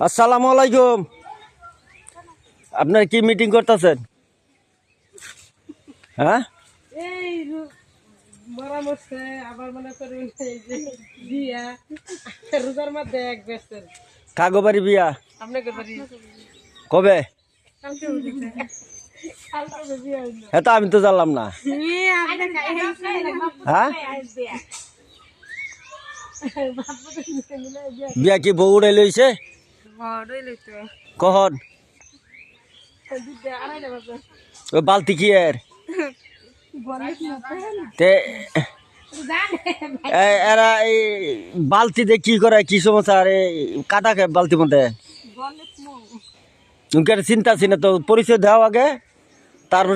আসসালামু আলাইকুম। আপনার কি মিটিং করতেছেন? হ্যাঁ, এই মরামর্শে আবার মনে করেন এই যে বিয়া রোজার মধ্যে এক ব্যস্তের কাগোবাড়ি বিয়া আপনাকে বাড়ি কবে? কালকে বিয়া হইল হ্যাঁ, তো আমি তো জানলাম না। হ্যাঁ, বিয়া কি বউ উড়াই লইছে? কখন? ওই বালতি কি এর? তে এরা এই বালতি দিয়ে কি করে, কি সমস্যা? আরে কাটা খায় বালতির মধ্যে। উনকে চিন্তা ছিল তো, পরিচয় দেওয়া আগে তারপর।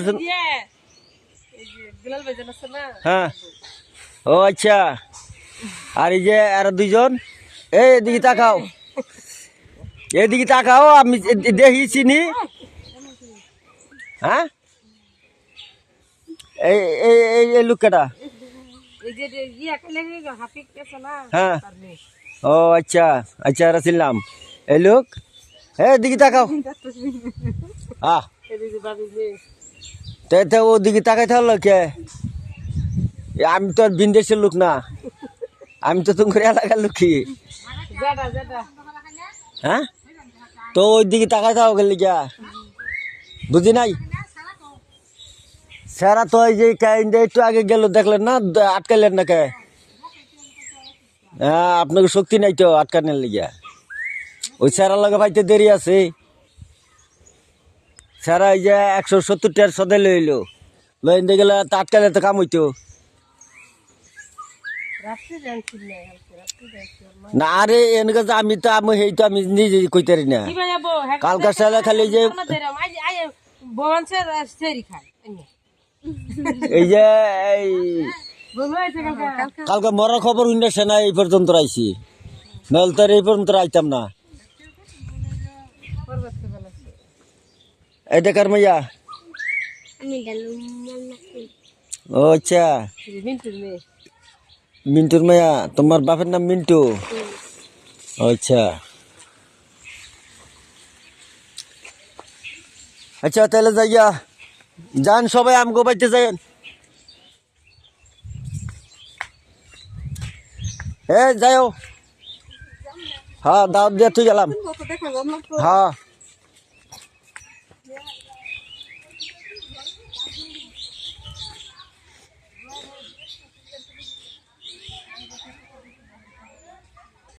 হ্যাঁ, ও আচ্ছা। আর এই যে আর দুইজন, এদিকে তাকাও, এদিকে তাকাও, আমি দেখি চিনি। হ্যাঁ, এই এই এই লোকটা। হ্যাঁ, ও আচ্ছা আচ্ছা, এরা চিনলাম। এই লোক, এদিকে তাকাও। হ্যাঁ, তে ওদিকে তাকাইতে হলো কে? আমি তো আর বিন্দেশের লোক না, আমি তো তোমার এলাকার লোকই। হ্যাঁ, তো ওই দিকে তাকাই থাকো গেলি গিয়া, বুঝি নাই। স্যারা তো ওই যে একটু আগে গেল, দেখলেন না? আটকাইলেন না কে? হ্যাঁ, আপনাকে শক্তি নাই তো আটকানোর লিগা। ওই স্যারার লগে ভাইতে দেরি আছে। স্যারা এই যে 170 টাকার সদে লইলো, লইতে গেলে তো আটকালে তো কাম হইতো না। আরে এনেকে যে আমি তো আমি নিজে কইতে পারি না। কালকার সালে খালি যে এই যে কালকে মরার খবর শুনেছে না, এই পর্যন্ত আইছি, নাহলে তো এই পর্যন্ত আইতাম না। এই দেখার মাইয়া, ও আচ্ছা, মিন্টুর মাইয়া। তোমার বাপের নাম মিন্টু? আচ্ছা আচ্ছা, তাহলে যাইয়া যান সবাই, আমগো বাইতে যাইন। যাইও। হ্যাঁ, দাওয়াত দিয়ে তুই গেলাম। হ্যাঁ।